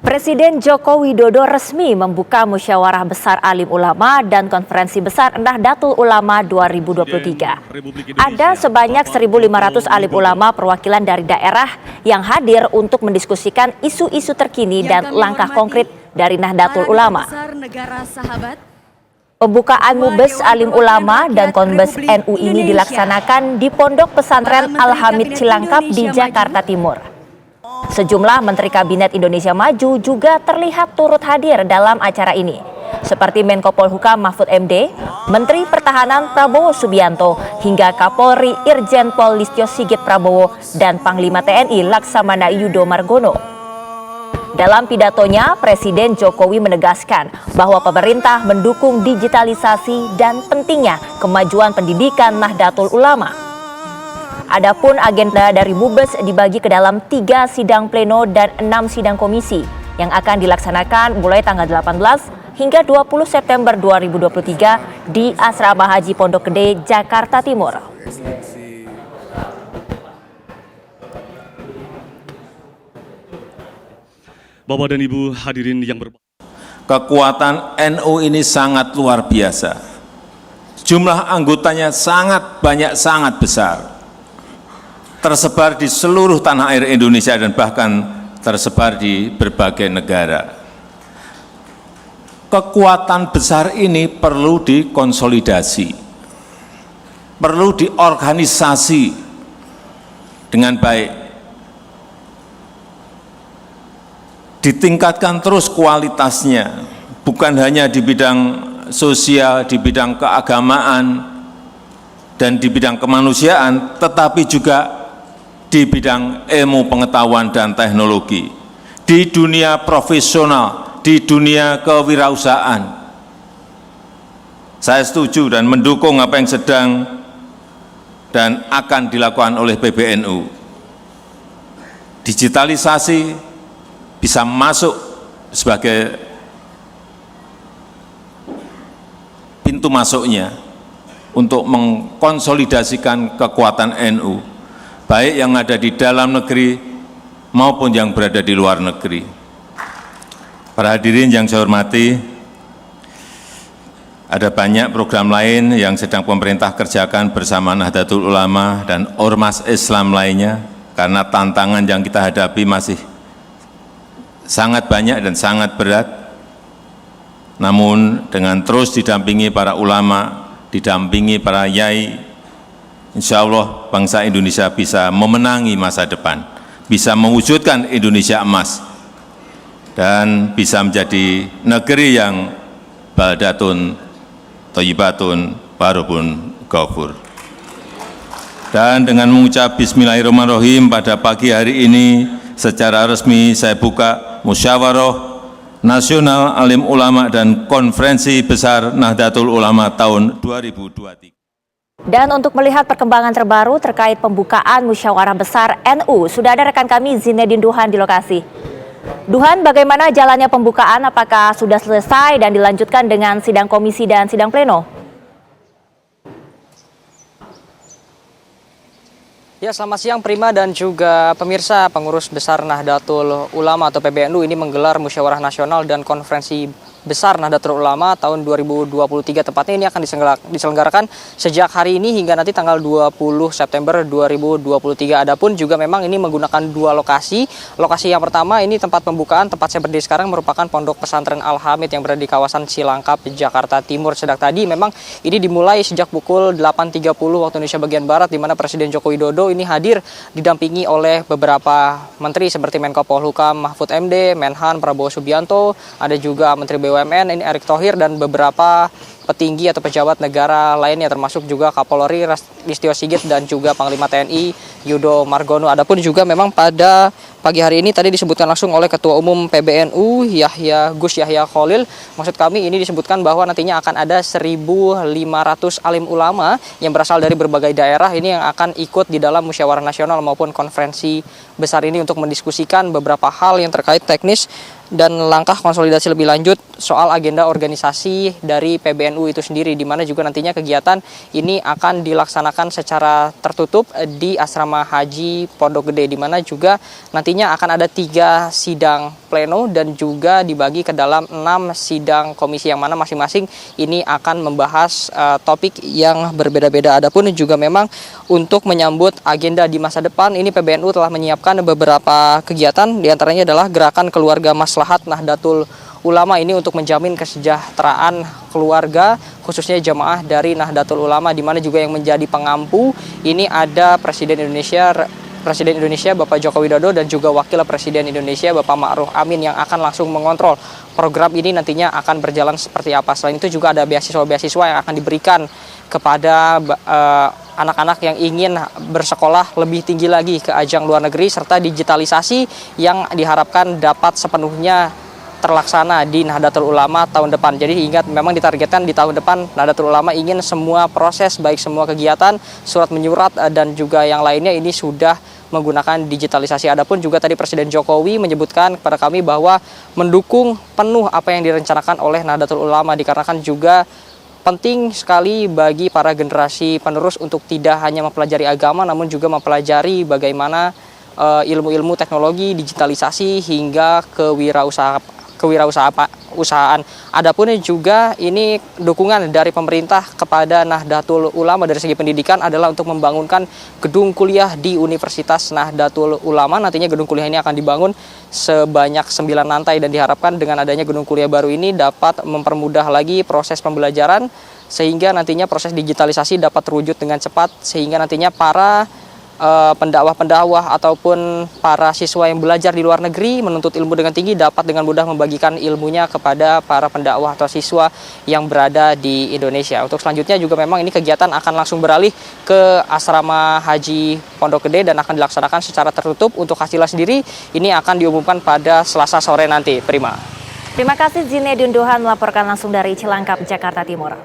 Presiden Joko Widodo resmi membuka Musyawarah Besar Alim Ulama dan Konferensi Besar Nahdlatul Ulama 2023. Ada sebanyak 1.500 alim ulama perwakilan dari daerah yang hadir untuk mendiskusikan isu-isu terkini dan langkah konkret dari Nahdlatul Ulama. Pembukaan Mubes Alim Ulama dan Konbes NU ini dilaksanakan di Pondok Pesantren Al-Hamid Cilangkap di Jakarta Timur. Sejumlah Menteri Kabinet Indonesia Maju juga terlihat turut hadir dalam acara ini, seperti Menko Polhukam Mahfud MD, Menteri Pertahanan Prabowo Subianto, hingga Kapolri Irjen Pol Listio Sigit Prabowo dan Panglima TNI Laksamana Yudo Margono. Dalam pidatonya, Presiden Jokowi menegaskan bahwa pemerintah mendukung digitalisasi dan pentingnya kemajuan pendidikan Nahdlatul Ulama. Adapun agenda dari Mubes dibagi ke dalam 3 sidang pleno dan 6 sidang komisi yang akan dilaksanakan mulai tanggal 18 hingga 20 September 2023 di Asrama Haji Pondok Gede, Jakarta Timur. Bapak dan Ibu hadirin yang berbahagia. Kekuatan NU ini sangat luar biasa. Jumlah anggotanya sangat banyak, sangat besar. Tersebar di seluruh tanah air Indonesia dan bahkan tersebar di berbagai negara. Kekuatan besar ini perlu dikonsolidasi, perlu diorganisasi dengan baik, ditingkatkan terus kualitasnya, bukan hanya di bidang sosial, di bidang keagamaan, dan di bidang kemanusiaan, tetapi juga di bidang ilmu pengetahuan dan teknologi, di dunia profesional, di dunia kewirausahaan. Saya setuju dan mendukung apa yang sedang dan akan dilakukan oleh PBNU. Digitalisasi bisa masuk sebagai pintu masuknya untuk mengkonsolidasikan kekuatan NU, baik yang ada di dalam negeri maupun yang berada di luar negeri. Para hadirin yang saya hormati, ada banyak program lain yang sedang pemerintah kerjakan bersama Nahdlatul Ulama dan ormas Islam lainnya, karena tantangan yang kita hadapi masih sangat banyak dan sangat berat. Namun dengan terus didampingi para ulama, didampingi para yai, insya Allah bangsa Indonesia bisa memenangi masa depan, bisa mewujudkan Indonesia emas, dan bisa menjadi negeri yang baldatun, thayyibatun, warabun ghafur. Dan dengan mengucap Bismillahirrahmanirrahim, pada pagi hari ini secara resmi saya buka Musyawarah Nasional Alim Ulama dan Konferensi Besar Nahdlatul Ulama tahun 2023. Dan untuk melihat perkembangan terbaru terkait pembukaan Musyawarah Besar NU, sudah ada rekan kami Zinedine Duhan di lokasi. Duhan, bagaimana jalannya pembukaan? Apakah sudah selesai dan dilanjutkan dengan sidang komisi dan sidang pleno? Ya, selamat siang Prima dan juga pemirsa. Pengurus Besar Nahdlatul Ulama atau PBNU ini menggelar Musyawarah Nasional dan Konferensi Besar Nahdlatul Ulama tahun 2023. Tepatnya ini akan diselenggarakan sejak hari ini hingga nanti tanggal 20 September 2023. Adapun juga memang ini menggunakan 2 lokasi. Lokasi yang pertama ini tempat pembukaan, tempat saya berdiri sekarang merupakan Pondok Pesantren Al-Hamid yang berada di kawasan Cilangkap, Jakarta Timur. Sedang tadi memang ini dimulai sejak pukul 8.30 waktu Indonesia bagian Barat, di mana Presiden Joko Widodo ini hadir didampingi oleh beberapa menteri seperti Menko Polhukam Mahfud MD, Menhan Prabowo Subianto, ada juga Menteri BUMN ini Erick Thohir, dan beberapa petinggi atau pejabat negara lainnya termasuk juga Kapolri Listio Sigit dan juga Panglima TNI Yudo Margono. Adapun juga memang pada pagi hari ini tadi disebutkan langsung oleh Ketua Umum PBNU Gus Yahya Khalil, maksud kami ini disebutkan bahwa nantinya akan ada 1.500 alim ulama yang berasal dari berbagai daerah ini yang akan ikut di dalam Musyawarah Nasional maupun konferensi besar ini untuk mendiskusikan beberapa hal yang terkait teknis dan langkah konsolidasi lebih lanjut soal agenda organisasi dari PBNU itu sendiri, di mana juga nantinya kegiatan ini akan dilaksanakan secara tertutup di Asrama Haji Pondok Gede, di mana juga nantinya akan ada 3 sidang pleno dan juga dibagi ke dalam 6 sidang komisi, yang mana masing-masing ini akan membahas topik yang berbeda-beda. Adapun juga memang untuk menyambut agenda di masa depan ini PBNU telah menyiapkan beberapa kegiatan, diantaranya adalah gerakan keluarga Maslahat Nahdlatul Ulama ini untuk menjamin kesejahteraan keluarga khususnya jamaah dari Nahdlatul Ulama, di mana juga yang menjadi pengampu ini ada Presiden Indonesia Bapak Joko Widodo dan juga Wakil Presiden Indonesia Bapak Ma'ruf Amin yang akan langsung mengontrol program ini nantinya akan berjalan seperti apa. Selain itu juga ada beasiswa-beasiswa yang akan diberikan kepada anak-anak yang ingin bersekolah lebih tinggi lagi ke ajang luar negeri, serta digitalisasi yang diharapkan dapat sepenuhnya terlaksana di Nahdlatul Ulama tahun depan. Jadi ingat, memang ditargetkan di tahun depan Nahdlatul Ulama ingin semua proses, baik semua kegiatan, surat menyurat dan juga yang lainnya ini sudah menggunakan digitalisasi. Adapun juga tadi Presiden Jokowi menyebutkan kepada kami bahwa mendukung penuh apa yang direncanakan oleh Nahdlatul Ulama, dikarenakan juga penting sekali bagi para generasi penerus untuk tidak hanya mempelajari agama, namun juga mempelajari bagaimana ilmu-ilmu teknologi, digitalisasi hingga kewirausahaan. Adapun juga ini dukungan dari pemerintah kepada Nahdlatul Ulama dari segi pendidikan adalah untuk membangunkan gedung kuliah di Universitas Nahdlatul Ulama. Nantinya gedung kuliah ini akan dibangun sebanyak 9 lantai dan diharapkan dengan adanya gedung kuliah baru ini dapat mempermudah lagi proses pembelajaran, sehingga nantinya proses digitalisasi dapat terwujud dengan cepat, sehingga nantinya para pendakwah-pendakwah ataupun para siswa yang belajar di luar negeri menuntut ilmu dengan tinggi dapat dengan mudah membagikan ilmunya kepada para pendakwah atau siswa yang berada di Indonesia. Untuk selanjutnya juga memang ini kegiatan akan langsung beralih ke Asrama Haji Pondok Gede dan akan dilaksanakan secara tertutup. Untuk hasilnya sendiri ini akan diumumkan pada Selasa sore nanti. Prima. Terima kasih Zinedine Duhan melaporkan langsung dari Cilangkap, Jakarta Timur.